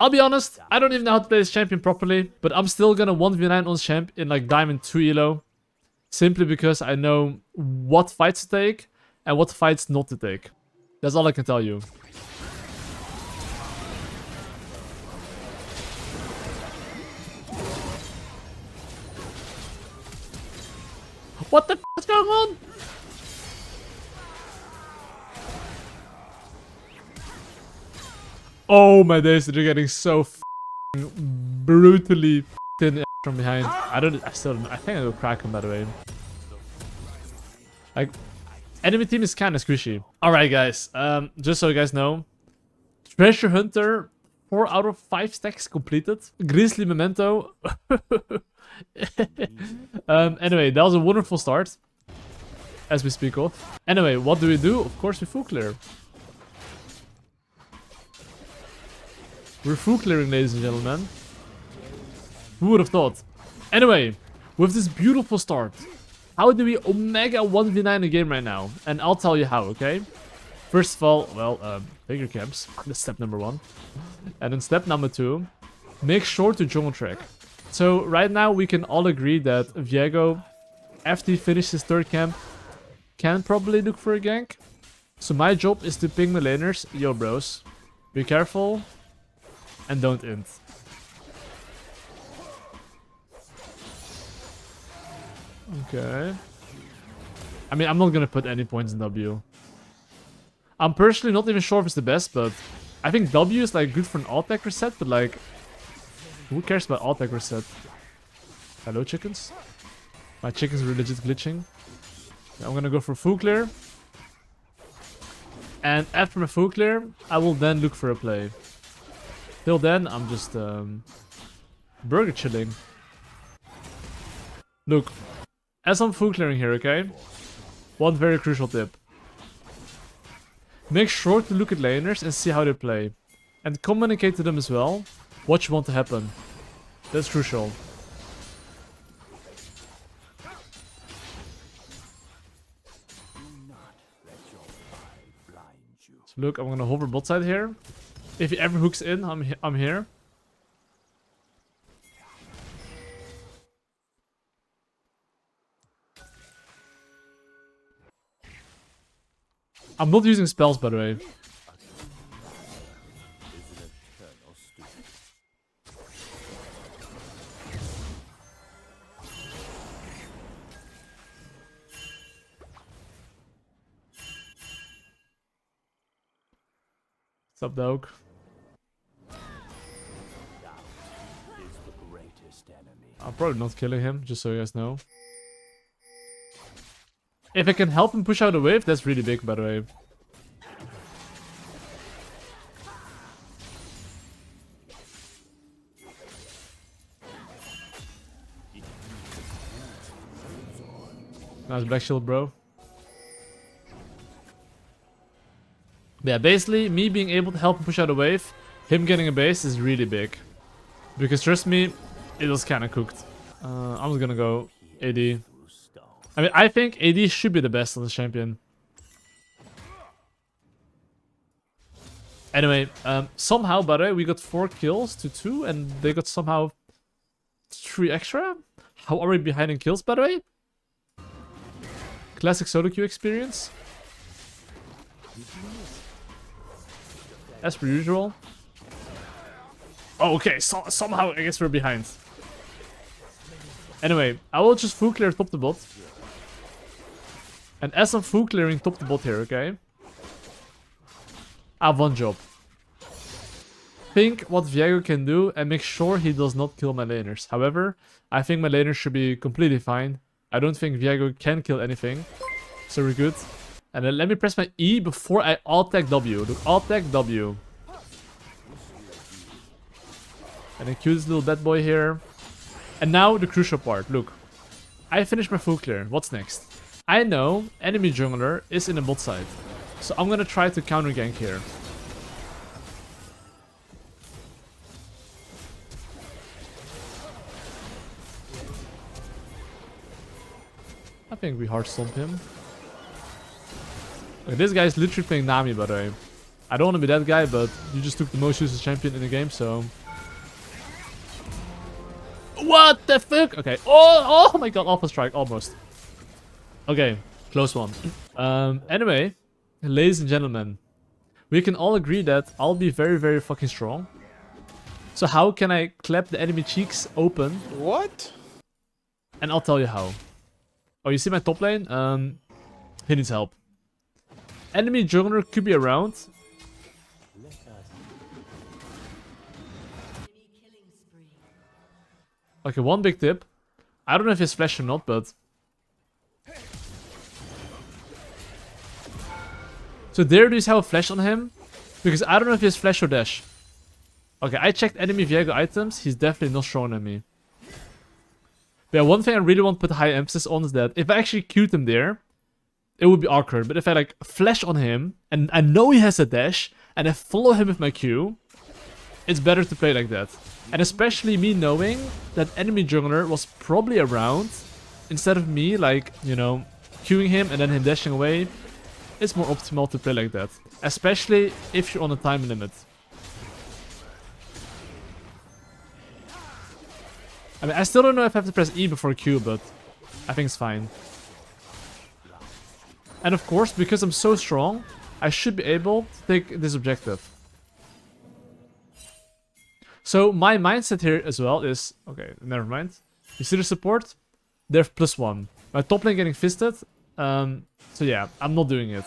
I'll be honest, I don't even know how to play this champion properly, but I'm still gonna 1v9 on champ in like Diamond 2 elo. Simply because I know what fights to take and what fights not to take. That's all I can tell you. What the f is going on? Oh my days, they're getting so brutally in from behind. I still don't know. I think I will crack him by the way. Like, enemy team is kind of squishy. Alright guys, just so you guys know. Treasure Hunter, 4 out of 5 stacks completed. Grizzly Memento. Anyway, that was a wonderful start. As we speak of. Anyway, what do? Of course we full clear. We're full clearing, ladies and gentlemen. Who would have thought? Anyway, with this beautiful start, how do we Omega 1v9 a game right now? And I'll tell you how, okay? First of all, well, bigger camps. That's step number 1. And then step number 2, make sure to jungle track. So right now we can all agree that Viego, after he finishes his 3rd camp, can probably look for a gank. So my job is to ping the laners. Yo bros, be careful and don't int. Okay. I mean, I'm not gonna put any points in W. I'm personally not even sure if it's the best, but I think W is like good for an alt-tech reset, but like, who cares about alt-tech reset? Hello chickens? My chickens are legit glitching. I'm gonna go for full clear. And after my full clear, I will then look for a play. Till then, I'm just burger chilling. Look, as I'm full clearing here, okay? One very crucial tip. Make sure to look at laners and see how they play. And communicate to them as well what you want to happen. That's crucial. So look, I'm gonna hover bot side here. If he ever hooks in, I'm here. I'm not using spells, by the way. What's up, dog? I'm probably not killing him, just so you guys know. If I can help him push out a wave, that's really big, by the way. Nice black shield, bro. But yeah, basically, me being able to help him push out a wave, him getting a base is really big. Because trust me, it was kind of cooked. I'm just gonna go AD. I mean, I think AD should be the best on the champion. Anyway, somehow, by the way, we got 4 kills to 2, and they got somehow 3 extra. How are we behind in kills, by the way? Classic solo queue experience. As per usual. Oh, okay, somehow I guess we're behind. Anyway, I will just full clear top to bot. And as I'm full clearing top to bot here, okay? I have one job. Think what Viego can do and make sure he does not kill my laners. However, I think my laners should be completely fine. I don't think Viego can kill anything. So we're good. And then let me press my E before I alt-tag W. Look, alt-tag W. And then cue this little bad boy here. And now the crucial part. Look, I finished my full clear. What's next? I know enemy jungler is in the bot side. So I'm gonna try to counter gank here. I think we hard stomp him. Okay, this guy is literally playing Nami, by the way. I don't want to be that guy, but you just took the most useless champion in the game, so... What the fuck? Okay. Oh my god, Alpha Strike, almost. Okay, close one. Anyway, ladies and gentlemen, we can all agree that I'll be very, very fucking strong. So how can I clap the enemy cheeks open? What? And I'll tell you how. Oh, you see my top lane? He needs help. Enemy jungler could be around. Okay, one big tip. I don't know if he's flash or not, but... So there do you have a flash on him? Because I don't know if he has flash or dash. Okay, I checked enemy Viego items. He's definitely not stronger than me. But yeah, one thing I really want to put high emphasis on is that if I actually queued him there, it would be awkward. But if I like flash on him, and I know he has a dash, and I follow him with my Q, it's better to play like that. And especially me knowing that enemy jungler was probably around, instead of me like, you know, queuing him and then him dashing away, it's more optimal to play like that. Especially if you're on a time limit. I mean, I still don't know if I have to press E before Q, but I think it's fine. And of course, because I'm so strong, I should be able to take this objective. So my mindset here as well is... Okay, never mind. You see the support? They're +1. My top lane getting fisted. So yeah, I'm not doing it.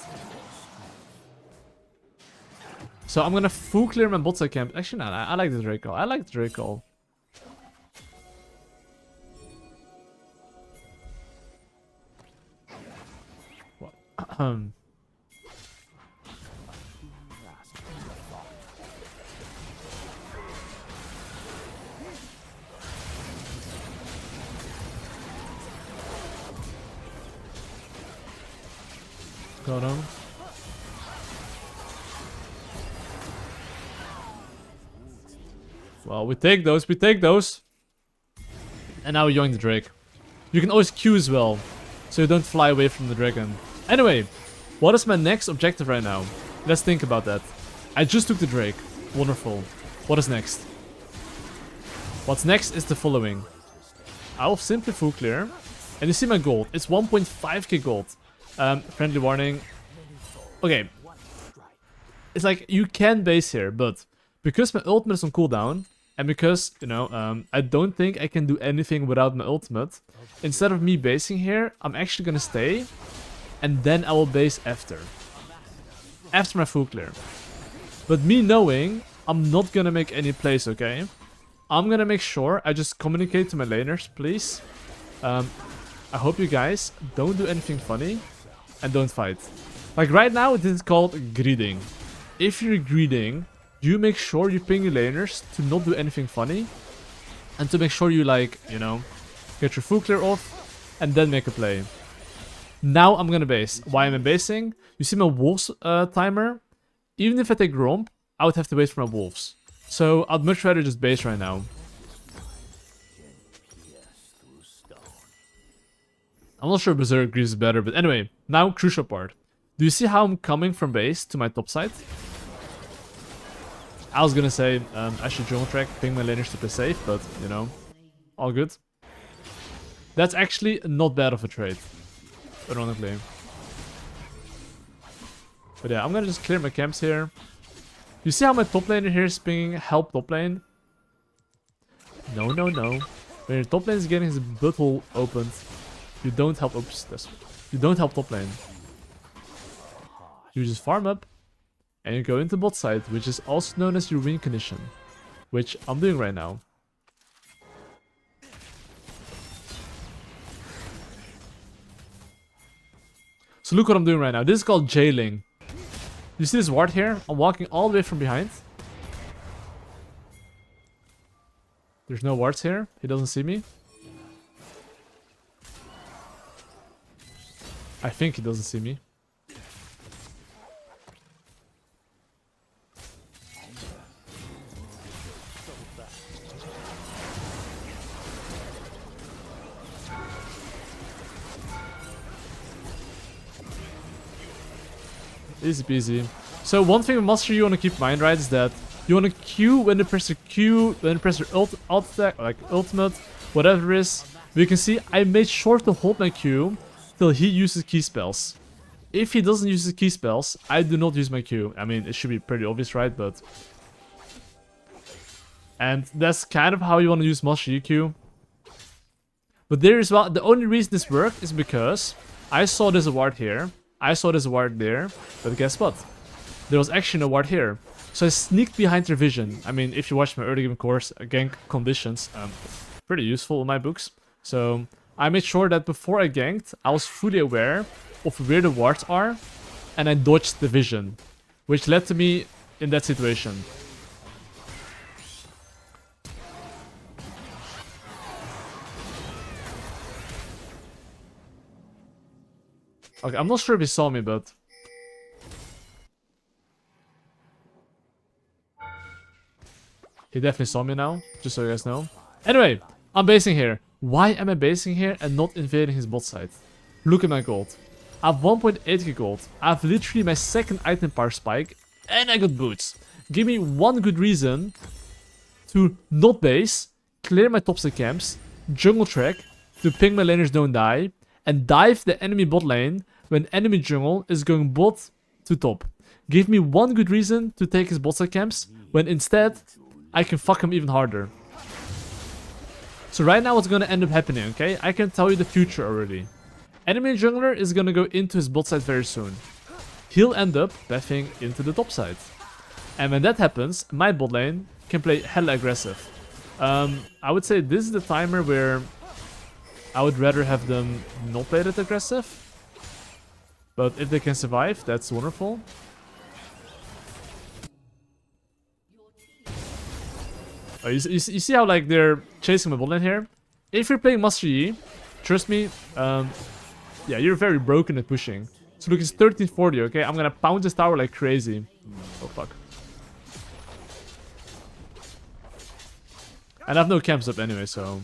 So I'm gonna full clear my bot side camp. Actually, no, I like the Drake call. I like the Drake call. Got him. Well, we take those, we take those. And now we join the Drake. You can always Q as well, so you don't fly away from the dragon. Anyway, what is my next objective right now? Let's think about that. I just took the Drake. Wonderful. What is next? What's next is the following. I'll simply full clear. And you see my gold. It's 1.5k gold. Friendly warning. Okay. It's like, you can base here, but because my ultimate is on cooldown, and because, you know, I don't think I can do anything without my ultimate, instead of me basing here, I'm actually gonna stay, and then I will base after. After my full clear. But me knowing, I'm not gonna make any plays, okay? I'm gonna make sure I just communicate to my laners, please. I hope you guys don't do anything funny, and don't fight. Like right now, this is called greeding. If you're greeding, you make sure you ping your laners to not do anything funny. And to make sure you like, you know, get your full clear off and then make a play. Now I'm gonna base. Why am I basing? You see my wolves timer? Even if I take romp, I would have to wait for my wolves. So I'd much rather just base right now. I'm not sure Berserk Greaves is better, but anyway, now crucial part. Do you see how I'm coming from base to my top side? I was gonna say I should jungle track, ping my laners to play safe, but you know, all good. That's actually not bad of a trade, ironically. But yeah, I'm gonna just clear my camps here. You see how my top laner here is pinging help top lane? No, no, no. When your top lane is getting his butthole opened, you don't help. Oops, you don't help top lane. You just farm up, and you go into bot side, which is also known as your win condition, which I'm doing right now. So look what I'm doing right now. This is called jailing. You see this ward here? I'm walking all the way from behind. There's no wards here. He doesn't see me. I think he doesn't see me. Easy peasy. So one thing with Master you want to keep in mind, right, is that you want to Q when you press your Q, when you press your alt attack, like ultimate, whatever it is. But you can see I made sure to hold my Q till he uses key spells. If he doesn't use his key spells, I do not use my Q. I mean, it should be pretty obvious, right? But... And that's kind of how you want to use Master Q. But there is the only reason this worked is because I saw this ward here. I saw this ward there. But guess what? There was actually no ward here. So I sneaked behind their vision. I mean, if you watch my early game course, gank conditions, pretty useful in my books. So I made sure that before I ganked, I was fully aware of where the wards are, and I dodged the vision, which led to me in that situation. Okay, I'm not sure if he saw me, but... He definitely saw me now, just so you guys know. Anyway, I'm basing here. Why am I basing here and not invading his bot side? Look at my gold. I have 1.8k gold. I have literally my second item power spike. And I got boots. Give me one good reason to not base, clear my topside camps, jungle track, to ping my laners don't die, and dive the enemy bot lane when enemy jungle is going bot to top. Give me one good reason to take his bot side camps, when instead I can fuck him even harder. So right now what's gonna end up happening, okay? I can tell you the future already. Enemy jungler is gonna go into his bot side very soon. He'll end up pathing into the top side. And when that happens, my bot lane can play hella aggressive. I would say this is the timer where I would rather have them not play that aggressive. But if they can survive, that's wonderful. Oh, you see how like they're chasing my bot lane here? If you're playing Master Yi, trust me, yeah, you're very broken at pushing. So look, it's 1340, okay? I'm gonna pound this tower like crazy. Oh, fuck. And I have no camps up anyway, so...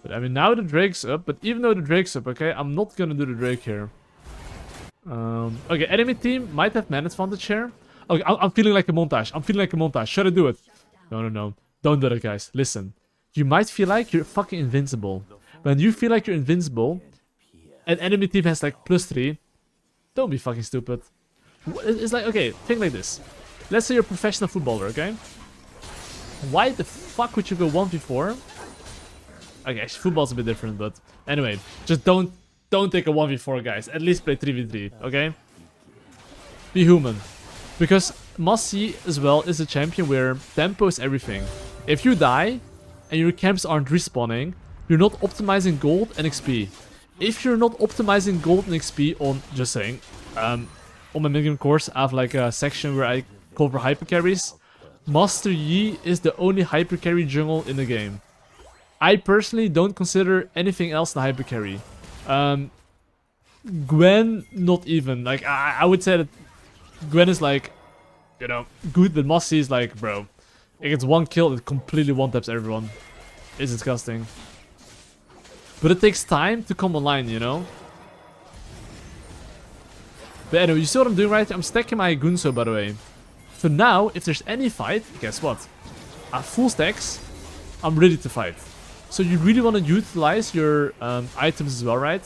But I mean, now the Drake's up, but even though the Drake's up, okay, I'm not gonna do the Drake here. Okay, enemy team might have man advantage here. Okay, I'm feeling like a montage. I'm feeling like a montage. Should I do it? No, no, no. Don't do that, guys. Listen. You might feel like you're fucking invincible. When you feel like you're invincible, and enemy team has like +3, don't be fucking stupid. It's like, okay, think like this. Let's say you're a professional footballer, okay? Why the fuck would you go 1v4? Okay, actually, football's a bit different, but anyway, just don't take a 1v4, guys. At least play 3v3, okay? Be human. Because Massey as well is a champion where tempo is everything. If you die and your camps aren't respawning, you're not optimizing gold and XP. If you're not optimizing gold and XP on, just saying, on my mid-game course, I have like a section where I cover hyper carries. Master Yi is the only hyper carry jungle in the game. I personally don't consider anything else the hyper carry. Gwen, not even. Like, I would say that Gwen is like, you know, good, but Master Yi is like, bro, it gets one kill, it completely one-taps everyone. It's disgusting. But it takes time to come online, you know? But anyway, you see what I'm doing right? I'm stacking my Gunso, by the way. So now, if there's any fight, guess what? I have full stacks, I'm ready to fight. So you really want to utilize your items as well, right?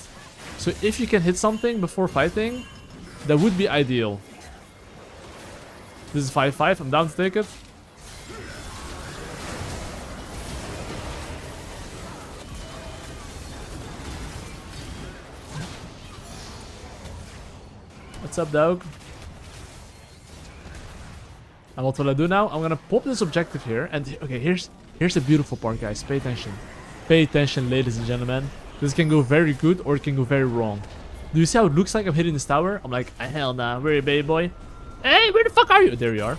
So if you can hit something before fighting, that would be ideal. This is 5-5, I'm down to take it. What's up, dog? And what will I do now? I'm gonna pop this objective here. And okay, here's the beautiful part, guys. Pay attention. Pay attention, ladies and gentlemen. This can go very good or it can go very wrong. Do you see how it looks like I'm hitting this tower? I'm like, hell nah, where are you, baby boy? Hey, where the fuck are you? There you are.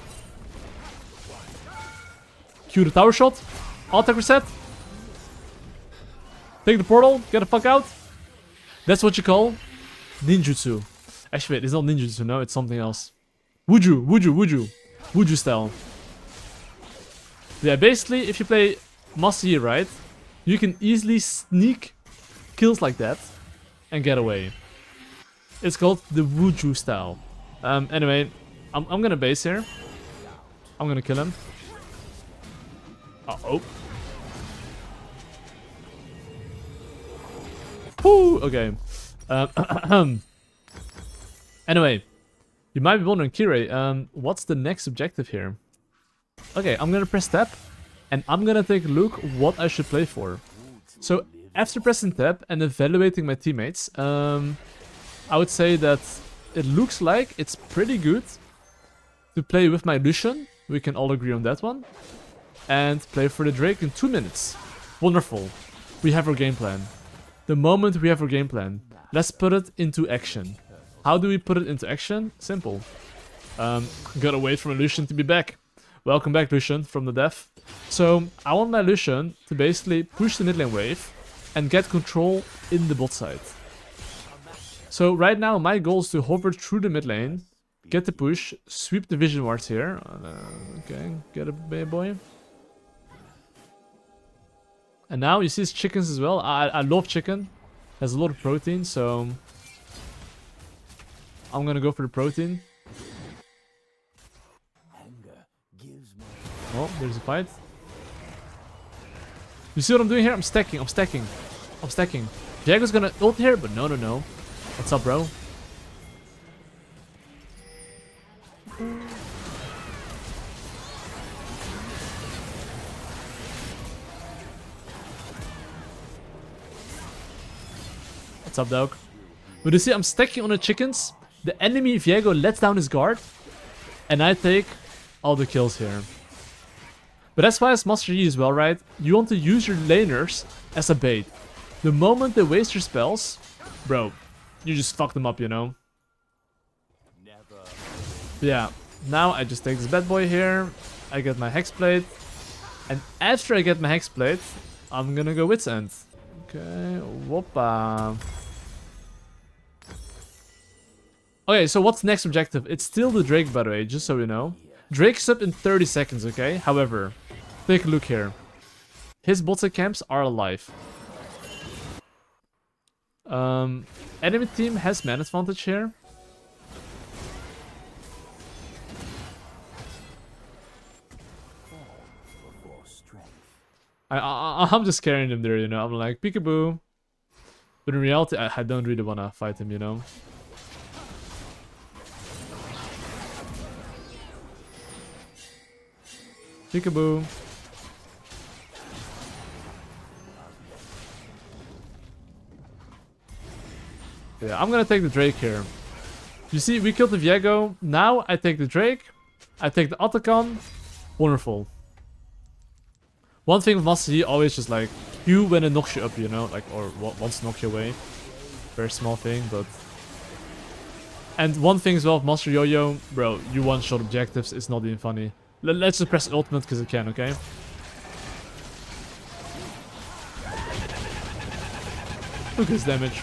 Cue the tower shot. Attack reset. Take the portal. Get the fuck out. That's what you call ninjutsu. Actually, wait, it's not ninjutsu, no, it's something else. Wuju style. Yeah, basically, if you play Master Yi right, you can easily sneak kills like that and get away. It's called the Wuju style. Anyway, I'm gonna base here. I'm gonna kill him. Uh-oh. Woo! Okay. Anyway, you might be wondering, Kirei, what's the next objective here? Okay, I'm gonna press tab, and I'm gonna take a look what I should play for. So, after pressing tab and evaluating my teammates, I would say that it looks like it's pretty good to play with my Lucian. We can all agree on that one. And play for the Drake in 2 minutes. Wonderful. We have our game plan. The moment we have our game plan, let's put it into action. How do we put it into action? Simple. Gotta wait for my Lucian to be back. Welcome back, Lucian, from the death. So, I want my Lucian to basically push the mid lane wave and get control in the bot side. So, right now, my goal is to hover through the mid lane, get the push, sweep the vision wards here. Okay, get a boy. And now you see his chickens as well. I love chicken. Has a lot of protein, so I'm gonna go for the protein. Oh, there's a fight. You see what I'm doing here? I'm stacking. Viago's gonna ult here, but no. What's up, bro? What's up, dog? But you see, I'm stacking on the chickens. The enemy Viego lets down his guard. And I take all the kills here. But that's why as Master Yi as well, right? You want to use your laners as a bait. The moment they waste your spells, bro, you just fuck them up, you know? But yeah, now I just take this bad boy here. I get my Hexblade. And after I get my Hexblade, I'm gonna go Wit's End. Okay, whoopa. Okay, so what's next objective? It's still the Drake, by the way, just so you know. Drake's up in 30 seconds, okay? However, take a look here. His bots and camps are alive. Enemy team has man advantage here. I'm just carrying him there, you know. I'm like, peekaboo. But in reality, I don't really want to fight him, you know. Peekaboo. Yeah, I'm gonna take the Drake here. You see, we killed the Viego. Now I take the Drake. I take the Otacon. Wonderful. One thing with Master Yi, always just like Q when it knocks you up, you know, like, or wants to knock you away. Very small thing, but. And one thing as well with Master Yo-Yo, bro, you one-shot objectives, it's not even funny. Let's just press ultimate because it can, okay? Look at his damage.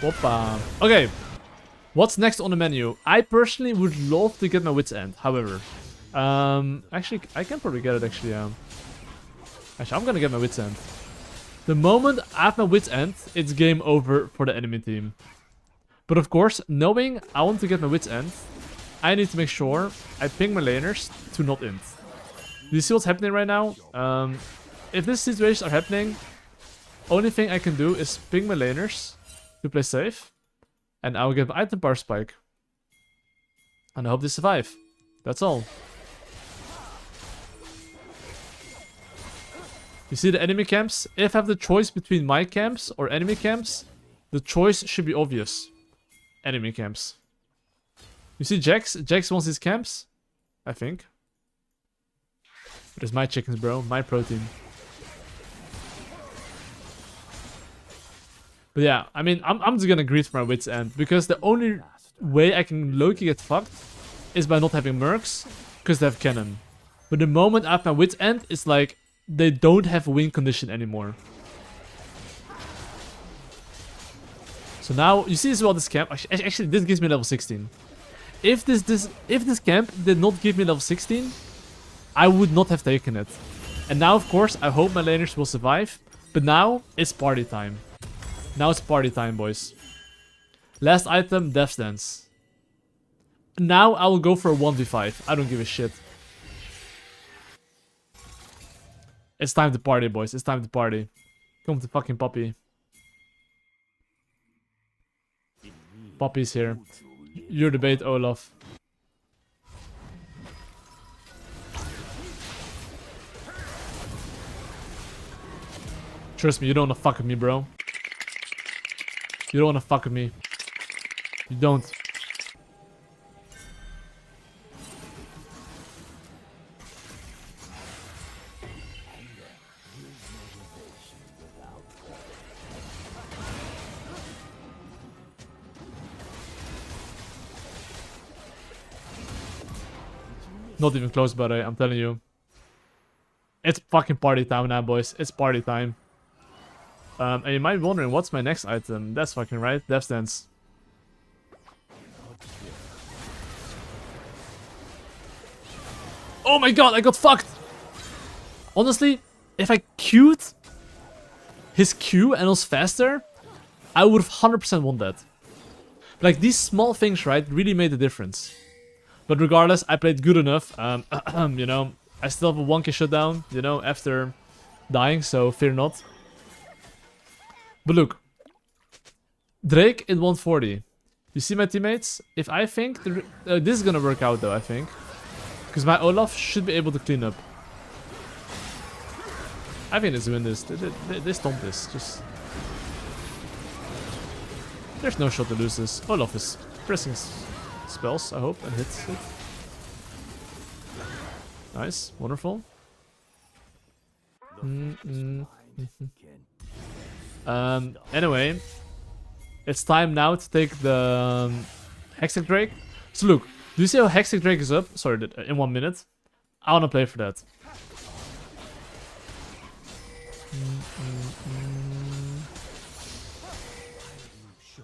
Whoppa. Okay. What's next on the menu? I personally would love to get my Wit's End, however. Actually, I can probably get it, actually, Actually, I'm gonna get my Wit's End. The moment I have my Wit's End, it's game over for the enemy team. But of course, knowing I want to get my Wit's End, I need to make sure I ping my laners to not int. Do you see what's happening right now? If these situations are happening, only thing I can do is ping my laners to play safe. And I will get my item power spike. And I hope they survive. That's all. You see the enemy camps? If I have the choice between my camps or enemy camps, the choice should be obvious. Enemy camps. You see Jax? Jax wants his camps? I think. But it's my chickens, bro. My protein. But yeah, I mean, I'm just gonna greed for my Wit's End. Because the only way I can low-key get fucked is by not having mercs. Because they have cannon. But the moment I have my Wit's End, it's like they don't have a win condition anymore. So now, you see as well this camp. Actually, this gives me level 16. if this camp did not give me level 16, I would not have taken it. And now, of course, I hope my laners will survive. But now, it's party time. Now it's party time, boys. Last item, Death's Dance. Now I will go for a 1v5. I don't give a shit. It's time to party, boys. It's time to party. Come to fucking Poppy. Poppy's here. Your debate, Olaf. Trust me, you don't wanna fuck with me, bro. You don't wanna fuck with me. You don't. Not even close, by the way, I'm telling you. It's fucking party time now, boys. It's party time. And you might be wondering, what's my next item? That's fucking right, Death's Dance. Oh my god, I got fucked! Honestly, if I queued his Q and was faster, I would have 100% won that. Like, these small things, right, really made a difference. But regardless, I played good enough. You know, I still have a 1k shutdown, you know, after dying, so fear not. But look, Drake in 140. You see my teammates? If I think... this is gonna work out though, I think. Because my Olaf should be able to clean up. I think let's win this. They stomp this. Just... There's no shot to lose this. Olaf is pressing spells, I hope, and hits it. Nice. Wonderful. Anyway, it's time now to take the Hextech Drake. So look, do you see how Hextech Drake is up? Sorry, in 1 minute. I wanna play for that.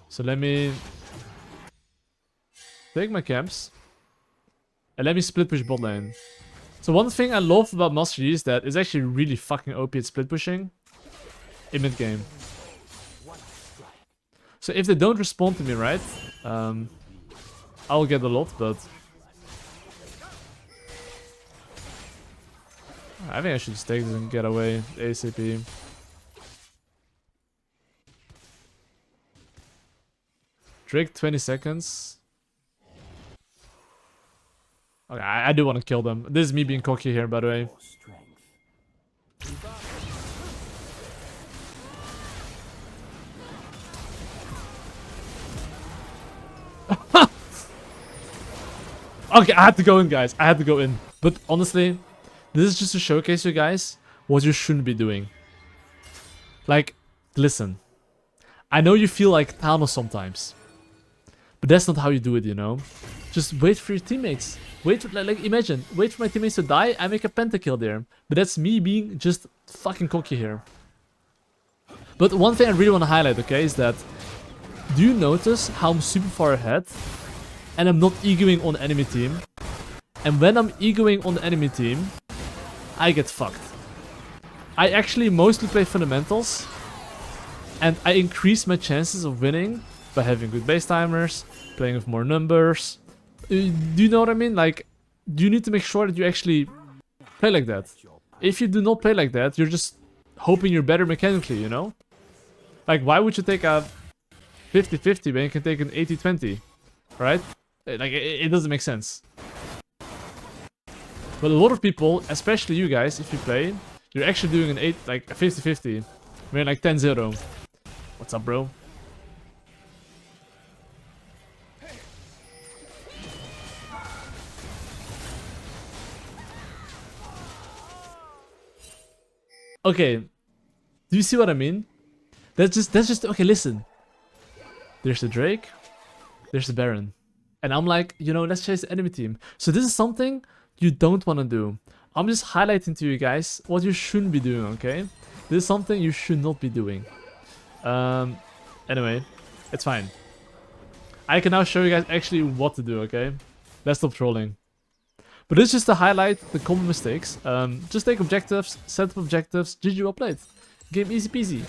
So let me take my camps and let me split push bot lane. So one thing I love about Master Yi is that it's actually really fucking OP at split pushing in mid game. So if they don't respond to me, right, I'll get a lot, but I think I should just take this and get away ASAP. Drake 20 seconds. Okay, I do want to kill them. This is me being cocky here, by the way. Okay, I had to go in, guys. I had to go in. But honestly, this is just to showcase you guys what you shouldn't be doing. Like, listen. I know you feel like Thanos sometimes. But that's not how you do it, you know? Just wait for your teammates. Wait for, like, imagine, wait for my teammates to die, I make a pentakill there. But that's me being just fucking cocky here. But one thing I really want to highlight, okay, is that... Do you notice how I'm super far ahead? And I'm not egoing on the enemy team. And when I'm egoing on the enemy team, I get fucked. I actually mostly play fundamentals. And I increase my chances of winning by having good base timers, playing with more numbers. Do you know what I mean? Like, do you need to make sure that you actually play like that? If you do not play like that, you're just hoping you're better mechanically, you know? Like, why would you take a 50-50 when you can take an 80-20? Right? Like, it doesn't make sense. But a lot of people, especially you guys, if you play, you're actually doing an 50-50. We're like 10-0. What's up, bro? Okay. Do you see what I mean? That's just okay, listen. There's the Drake. There's the Baron. And I'm like, you know, let's chase the enemy team. So this is something you don't want to do. I'm just highlighting to you guys what you shouldn't be doing, okay? This is something you should not be doing. Anyway, it's fine. I can now show you guys actually what to do, okay? Let's stop trolling. But this is just to highlight the common mistakes. Just take objectives, set up objectives, GG, well played. Game easy peasy.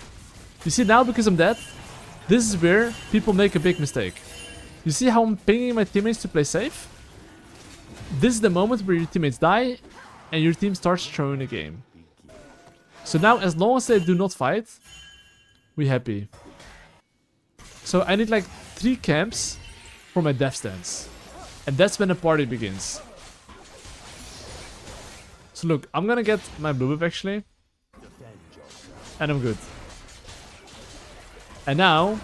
You see now, because I'm dead, this is where people make a big mistake. You see how I'm pinging my teammates to play safe? This is the moment where your teammates die and your team starts throwing the game. So now, as long as they do not fight, we happy. So I need like 3 camps for my death stance. And that's when the party begins. So look, I'm gonna get my blue buff actually. And I'm good. And now,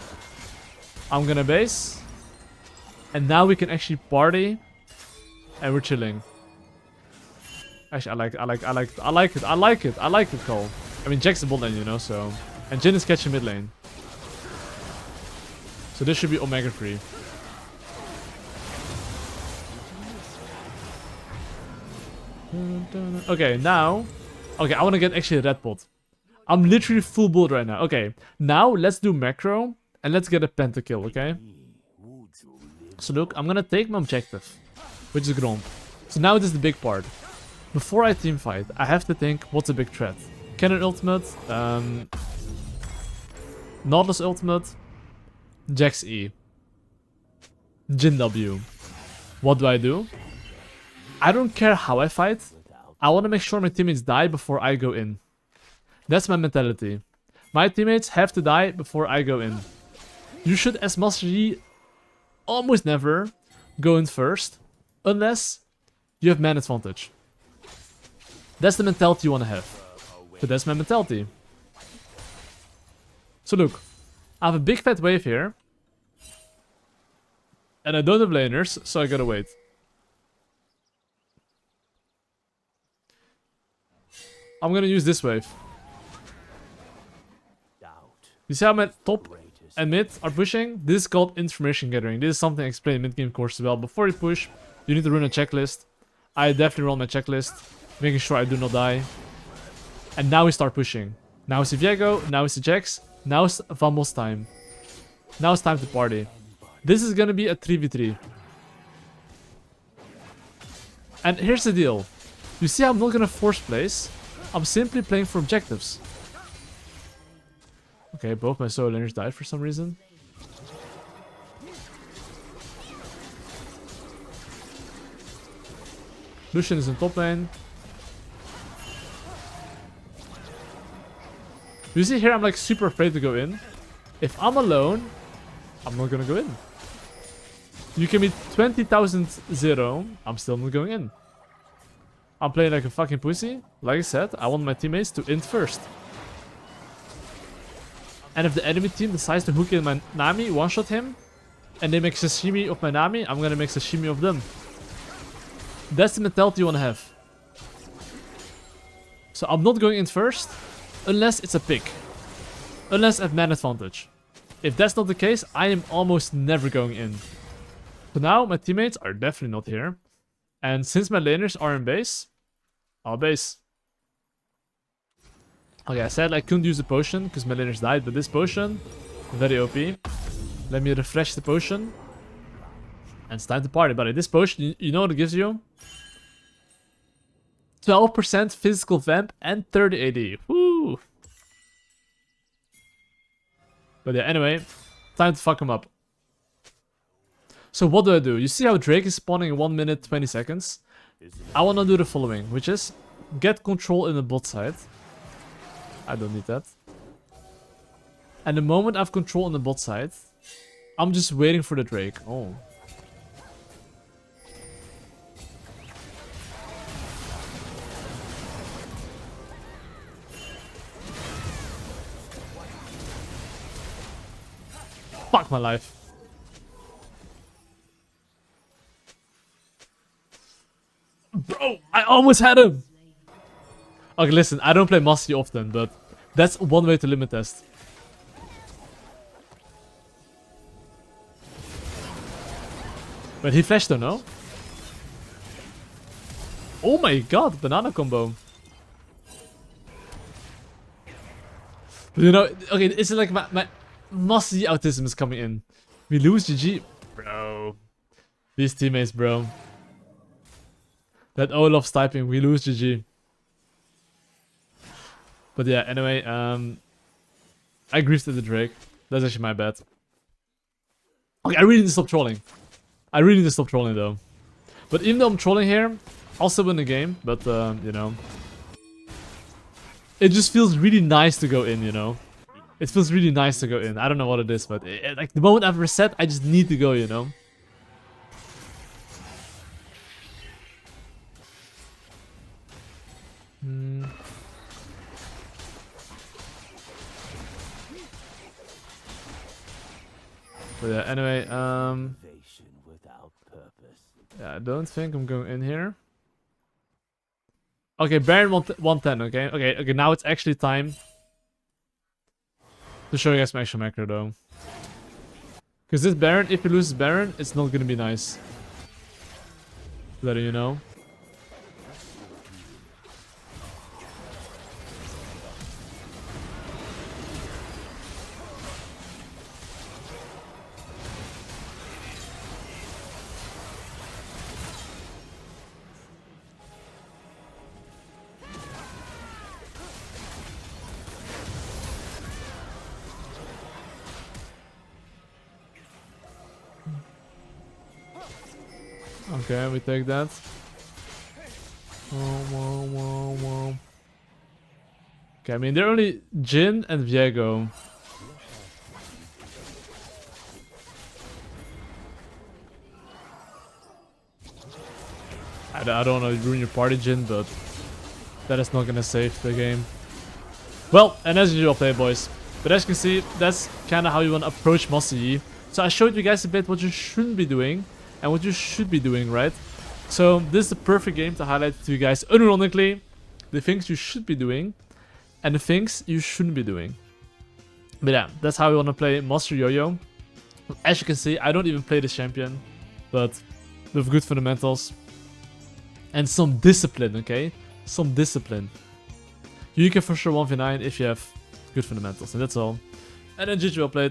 I'm gonna base. And now we can actually party. And we're chilling. Actually, I like it, Cole. I mean, Jack's the bot lane, you know, so... And Jhin is catching mid lane. So this should be Omega free. Okay, now... Okay, I want to get actually a red pot. I'm literally full build right now. Okay, now let's do macro. And let's get a pentakill, okay? So look, I'm gonna take my objective. Which is Gromp. So now this is the big part. Before I team fight, I have to think, what's a big threat? Cannon ultimate, Nautilus ultimate, Jax E, Jhin W. What do? I don't care how I fight. I want to make sure my teammates die before I go in. That's my mentality. My teammates have to die before I go in. You should, as Master Yi, almost never go in first, unless you have man advantage. That's the mentality you want to have. But that's my mentality. So look, I have a big fat wave here. And I don't have laners, so I gotta wait. I'm gonna use this wave. You see how my top and mid are pushing? This is called information gathering. This is something I explained in mid-game course as well. Before you push, you need to run a checklist. I definitely run my checklist, making sure I do not die. And now we start pushing. Now it's the Viego, now it's the Jax, now it's Vamos time. Now it's time to party. This is gonna be a 3v3. And here's the deal. You see I'm not gonna force place. I'm simply playing for objectives. Okay, both my solo laners died for some reason. Lucian is in top lane. You see here I'm like super afraid to go in. If I'm alone, I'm not gonna go in. You can be 20,000 0, I'm still not going in. I'm playing like a fucking pussy. Like I said, I want my teammates to int first. And if the enemy team decides to hook in my Nami, one-shot him, and they make sashimi of my Nami, I'm gonna make sashimi of them. That's the mentality you wanna have. So I'm not going in first, unless it's a pick. Unless I have man advantage. If that's not the case, I am almost never going in. So now my teammates are definitely not here. And since my laners are in base, I'll base. Okay, I said I couldn't use the potion because my laners died, but this potion, very OP. Let me refresh the potion. And it's time to party. But this potion, you know what it gives you? 12% physical vamp and 30 AD. Woo! But yeah, anyway, time to fuck him up. So what do? You see how Drake is spawning in 1 minute 20 seconds? I want to do the following, which is get control in the bot side. I don't need that. And the moment I have control on the bot side, I'm just waiting for the Drake. Oh. Fuck my life. Bro, I almost had him. Okay, listen, I don't play Mastery often, but that's one way to limit test. But he flashed though, no? Oh my god, banana combo. But you know, okay, it's like my Mastery autism is coming in. We lose GG. Bro, These teammates, bro. That Olaf's typing, we lose GG. But yeah, anyway, I griefed at the Drake. That's actually my bad. Okay, I really need to stop trolling. I really need to stop trolling though. But even though I'm trolling here, I'll still win the game. But, you know. It just feels really nice to go in, you know. It feels really nice to go in. I don't know what it is, but like the moment I've reset, I just need to go, you know. But yeah, anyway, yeah, I don't think I'm going in here. Okay, Baron 110, okay? Okay, now it's actually time to show you guys my actual macro, though. Because this Baron, if he loses Baron, it's not gonna be nice. Letting you know. Okay, we take that. Okay, I mean, they're only Jin and Viego. I don't want to ruin your party, Jin, but that is not gonna save the game. Well, and as usual, Playboys. But as you can see, that's kind of how you want to approach Master Yi. So I showed you guys a bit what you shouldn't be doing and what you should be doing, right? So this is the perfect game to highlight to you guys, unironically, the things you should be doing and the things you shouldn't be doing. But yeah, that's how we want to play Master Yo-Yo. As you can see, I don't even play this champion, but with good fundamentals and some discipline, okay? Some discipline. You can for sure 1v9 if you have good fundamentals, and that's all. And then GG, well played.